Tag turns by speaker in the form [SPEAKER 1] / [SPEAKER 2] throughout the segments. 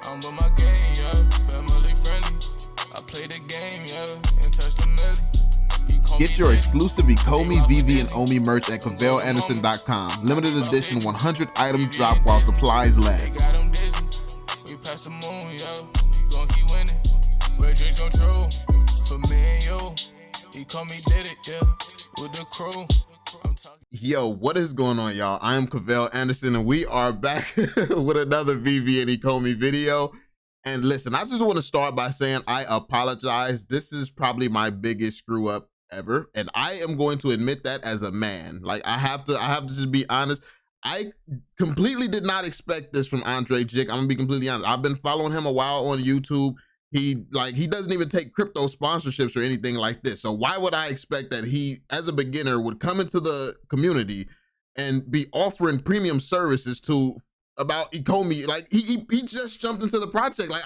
[SPEAKER 1] I'm with my game, yeah. Family friendly. I play the game, yeah. And touch the milli.
[SPEAKER 2] Get your exclusive Ecomi, VeVe, and Omi merch at CavellAnderson.com. Limited edition 100 items drop while supplies last.
[SPEAKER 1] They got them dizzy. We pass the moon, yo. We gon' keep winning. Red dreams come true. For me and you. Ecomi did it, yeah. With the crew.
[SPEAKER 2] Yo, what is going on, y'all? I am Cavell Anderson, and we are back with another VeVe and Ecomi video. And listen, I just want to start by saying I apologize. This is probably my biggest screw up ever, and I am going to admit that as a man. Like, I have to just be honest. I completely did not expect this from Andrei Jikh. I'm gonna be completely honest. I've been following him a while on YouTube. He doesn't even take crypto sponsorships or anything like this. So why would I expect that he, as a beginner, would come into the community and be offering premium services about Ecomi? Like, he just jumped into the project. Like,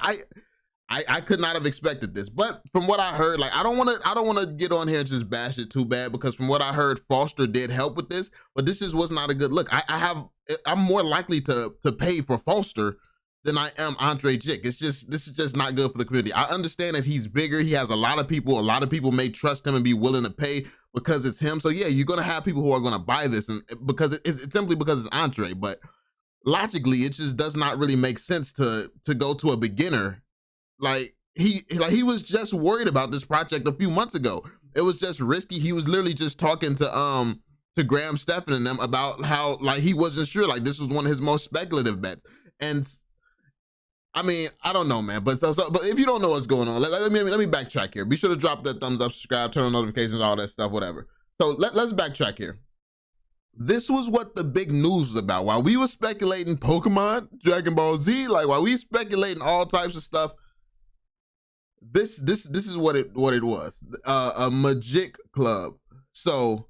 [SPEAKER 2] I could not have expected this. But from what I heard, like, I don't want to get on here and just bash it too bad, because from what I heard, Foster did help with this, but this just was not a good look. I'm more likely to pay for Foster than I am Andrei Jikh. This is just not good for the community. I understand that he's bigger. He has a lot of people may trust him and be willing to pay because it's him. So yeah, you're gonna have people who are gonna buy this, and because it's simply because it's Andrei. But logically, it just does not really make sense to go to a beginner. Like he was just worried about this project a few months ago. It was just risky. He was literally just talking to Graham Stephan and them about how, like, he wasn't sure. Like, this was one of his most speculative bets. And I mean, I don't know, man. But but if you don't know what's going on, let me backtrack here. Be sure to drop that thumbs up, subscribe, turn on notifications, all that stuff, whatever. So let's backtrack here. This was what the big news was about. While we were speculating Pokemon, Dragon Ball Z, like, while we speculating all types of stuff, this is what it was. A Magic Club. So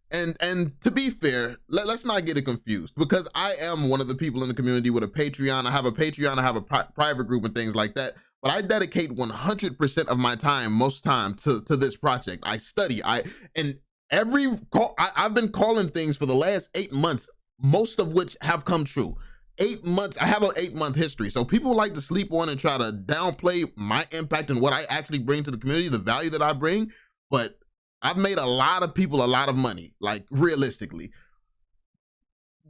[SPEAKER 2] and to be fair, let's not get it confused, because I am one of the people in the community with a Patreon. I have a Patreon, I have a private group and things like that, but I dedicate 100% of my time, most time, to this project. I study, and I've been calling things for the last 8 months, most of which have come true. 8 months, I have an 8-month history. So people like to sleep on and try to downplay my impact and what I actually bring to the community, the value that I bring, but I've made a lot of people a lot of money, like, realistically.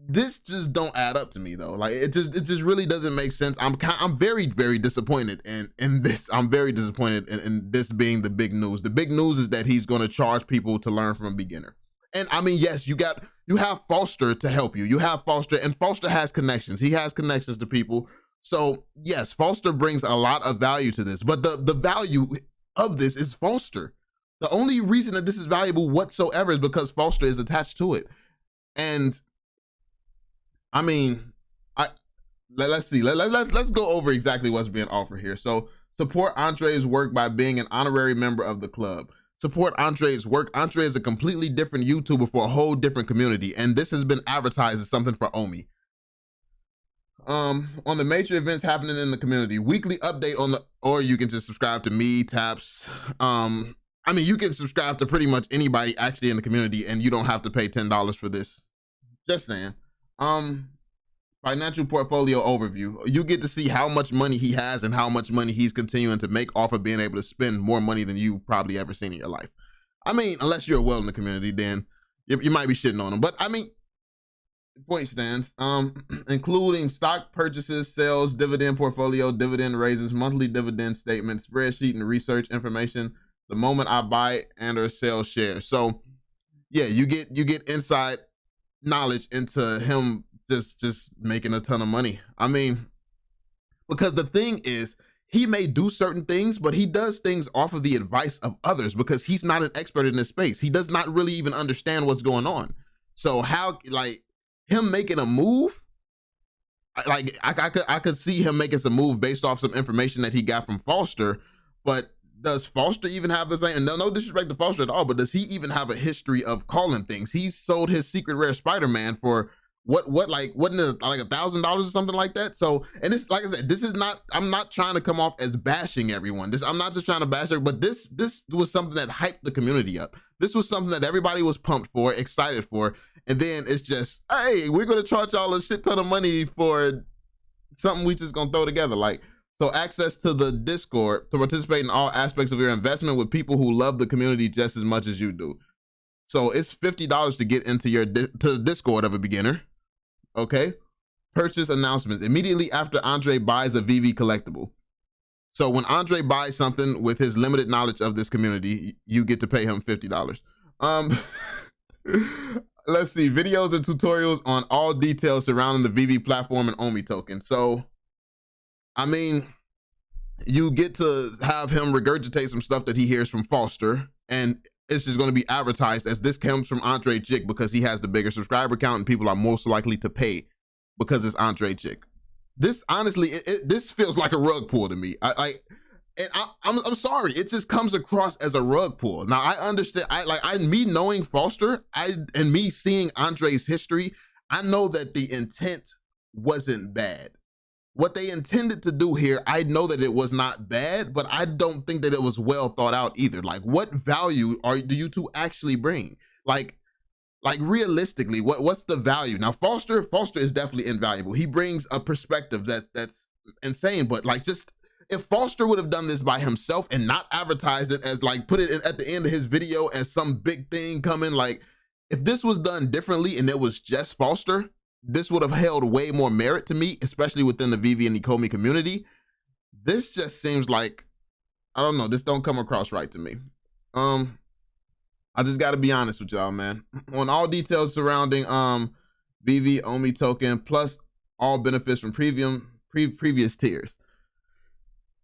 [SPEAKER 2] This just don't add up to me, though. Like, it just really doesn't make sense. I'm very, very disappointed in this. I'm very disappointed in this being the big news. The big news is that he's going to charge people to learn from a beginner. And I mean, yes, you have Foster to help you. You have Foster, and Foster has connections. He has connections to people. So yes, Foster brings a lot of value to this, but the value of this is Foster. The only reason that this is valuable whatsoever is because Foster is attached to it. And I mean, let's see. Let's go over exactly what's being offered here. So support Andrei's work by being an honorary member of the club. Support Andrei's work. Andrei is a completely different YouTuber for a whole different community, and this has been advertised as something for Omi. On the major events happening in the community, weekly update or you can just subscribe to me, Taps. I mean, you can subscribe to pretty much anybody actually in the community, and you don't have to pay $10 for this. Just saying. Financial portfolio overview. You get to see how much money he has and how much money he's continuing to make off of being able to spend more money than you probably ever seen in your life. I mean, unless you're well in the community, then you might be shitting on him. But I mean, point stands. Including stock purchases, sales, dividend portfolio, dividend raises, monthly dividend statements, spreadsheet, and research information the moment I buy and or sell shares. So yeah, you get inside knowledge into him just making a ton of money. I mean, because the thing is, he may do certain things, but he does things off of the advice of others because he's not an expert in this space. He does not really even understand what's going on. So how, like, him making a move, like, I could see him making some move based off some information that he got from Foster, but does Foster even have the same, and no disrespect to Foster at all, but does he even have a history of calling things? He sold his secret rare Spider-Man for what like, wasn't it like $1,000 or something like that? So, and this, like I said, this is not, I'm not trying to come off as bashing everyone. I'm not just trying to bash her, but this was something that hyped the community up. This was something that everybody was pumped for, excited for, and then it's just, hey, we're gonna charge y'all a shit ton of money for something we just gonna throw together. Like, so access to the Discord to participate in all aspects of your investment with people who love the community just as much as you do. So it's $50 to get into to the Discord of a beginner. Okay. Purchase announcements immediately after Andrei buys a VeVe collectible. So when Andrei buys something with his limited knowledge of this community, you get to pay him $50. Let's see, videos and tutorials on all details surrounding the VeVe platform and Omi Token. So, I mean, you get to have him regurgitate some stuff that he hears from Foster, and it's just going to be advertised as this comes from Andrei Jikh because he has the bigger subscriber count and people are most likely to pay because it's Andrei Jikh. This honestly, this feels like a rug pull to me. I'm sorry, it just comes across as a rug pull. Now I understand, me knowing Foster, and me seeing Andrei's history, I know that the intent wasn't bad. What they intended to do here, I know that it was not bad, but I don't think that it was well thought out either. Like, what value do you two actually bring? Like realistically, what's the value? Now, Foster is definitely invaluable. He brings a perspective that's insane, but like, just if Foster would have done this by himself and not advertised it as like, put it in, at the end of his video as some big thing coming, like if this was done differently and it was just Foster, this would have held way more merit to me, especially within the VeVe and Ecomi community. This just seems like, I don't know, this don't come across right to me. I just got to be honest with y'all, man. On all details surrounding VeVe, Omi Token, plus all benefits from previous tiers.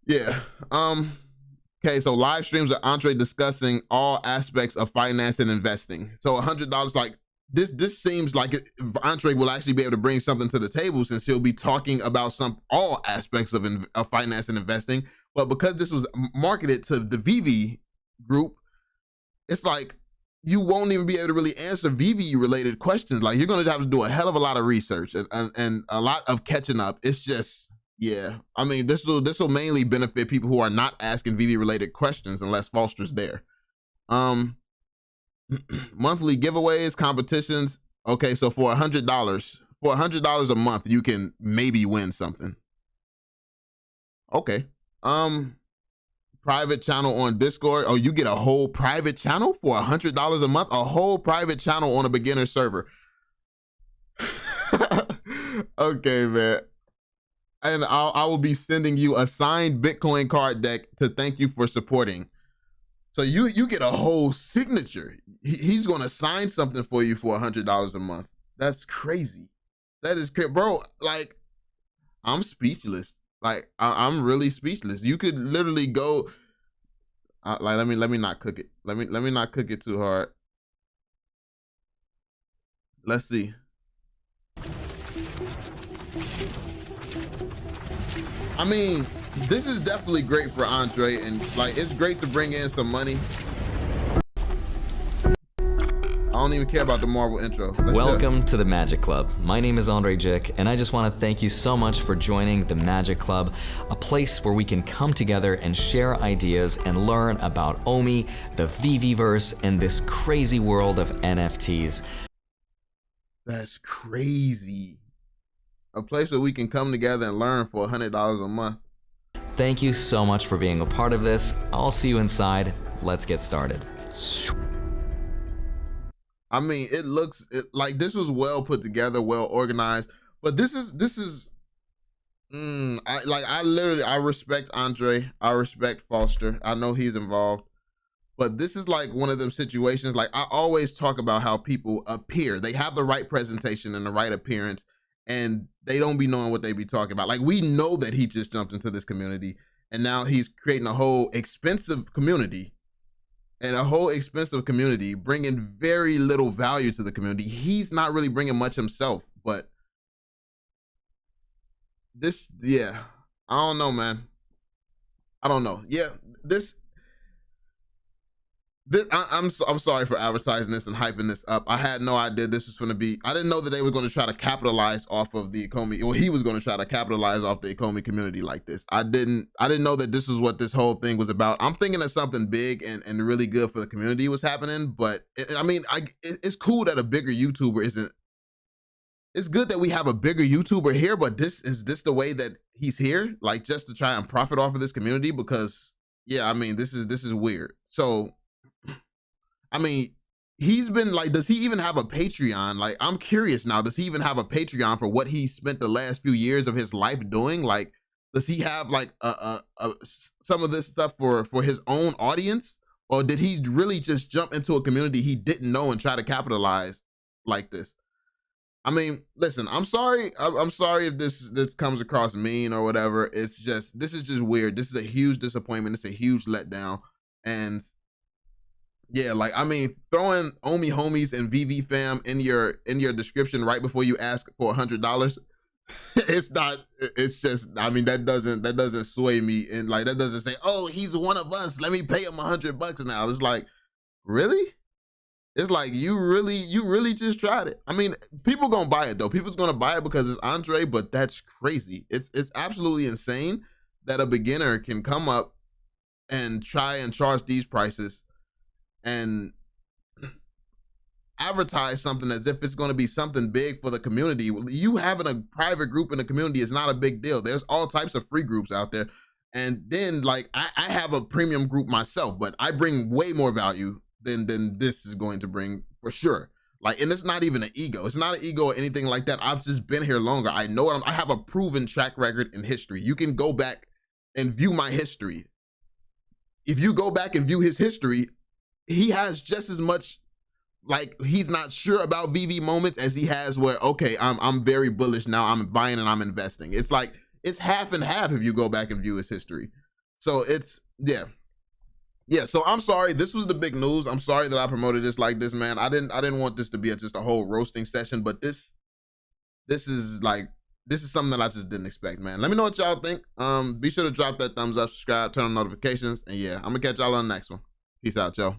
[SPEAKER 2] Yeah. Okay, so live streams of Andrei discussing all aspects of finance and investing. So $100, like this seems like Andrei will actually be able to bring something to the table since he'll be talking about all aspects of finance and investing. But because this was marketed to the VeVe group, it's like you won't even be able to really answer VeVe related questions. Like, you're going to have to do a hell of a lot of research and a lot of catching up. It's just, yeah. I mean, this will mainly benefit people who are not asking VeVe related questions unless Foster's there. Monthly giveaways, competitions. Okay, so for $100 a month, you can maybe win something. Okay. Private channel on Discord. Oh, you get a whole private channel for $100 a month? A whole private channel on a beginner server. Okay, man. And I will be sending you a signed Bitcoin card deck to thank you for supporting. So you get a whole signature. He's gonna sign something for you for $100 a month. That's crazy. That is crazy, bro. Like, I'm speechless. Like, I'm really speechless. You could literally go, like, let me not cook it. Let me not cook it too hard. Let's see. I mean, this is definitely great for Andrei, and like, it's great to bring in some money. I don't even care about the Marvel intro.
[SPEAKER 3] Welcome to the Magic Club. My name is Andrei Jikh, and I just want to thank you so much for joining the Magic Club, a place where we can come together and share ideas and learn about Omi, the VeVe-verse, and this crazy world of NFTs.
[SPEAKER 2] That's crazy. A place where we can come together and learn for $100 a month.
[SPEAKER 3] Thank you so much for being a part of this. I'll see you inside. Let's get started.
[SPEAKER 2] I mean, it looks like this was well put together, well organized, but this is I respect Andrei. I respect Foster. I know he's involved, but this is like one of them situations. Like, I always talk about how people appear. They have the right presentation and the right appearance, and they don't be knowing what they be talking about. Like, we know that he just jumped into this community, and now he's creating a whole expensive community. And a whole expensive community, bringing very little value to the community. He's not really bringing much himself, but this, yeah, I don't know, man. I don't know. Yeah, I'm sorry for advertising this and hyping this up. I had no idea this was going to be, I didn't know that they were going to try to capitalize off of the Ecomi, or he was going to try to capitalize off the Ecomi community like this. I didn't know that this was what this whole thing was about. I'm thinking that something big and really good for the community was happening, but I mean, it's cool that a bigger YouTuber isn't it's good that we have a bigger YouTuber here, but is this the way that he's here? Like, just to try and profit off of this community? Because yeah, I mean, this is weird. So, I mean, he's been like, does he even have a Patreon? Like, I'm curious now, does he even have a Patreon for what he spent the last few years of his life doing? Like, does he have like some of this stuff for his own audience? Or did he really just jump into a community he didn't know and try to capitalize like this? I mean, listen, I'm sorry. I'm sorry if this comes across mean or whatever. It's just, this is just weird. This is a huge disappointment. It's a huge letdown. And yeah, like, I mean, throwing Omi homies and VeVe fam in your description right before you ask for $100, it's not, it's just, I mean, that doesn't sway me. And like, that doesn't say, oh, he's one of us, let me pay him $100 now. It's like, really? It's like, you really just tried it. I mean, people gonna buy it though. People's gonna buy it because it's Andrei, but that's crazy. It's absolutely insane that a beginner can come up and try and charge these prices and advertise something as if it's gonna be something big for the community. You having a private group in the community is not a big deal. There's all types of free groups out there. And then like, I have a premium group myself, but I bring way more value than this is going to bring, for sure. Like, and it's not even an ego. It's not an ego or anything like that. I've just been here longer. I know I have a proven track record in history. You can go back and view my history. If you go back and view his history, he has just as much, like, he's not sure about VeVe moments as he has where, okay, I'm very bullish now, I'm buying and I'm investing. It's like, it's half and half if you go back and view his history. So it's, yeah, so I'm sorry. This was the big news. I'm sorry that I promoted this like this, man. I didn't want this to be just a whole roasting session, but this is something that I just didn't expect, man. Let me know what y'all think. Be sure to drop that thumbs up, subscribe, turn on notifications, and yeah, I'm gonna catch y'all on the next one. Peace out, y'all.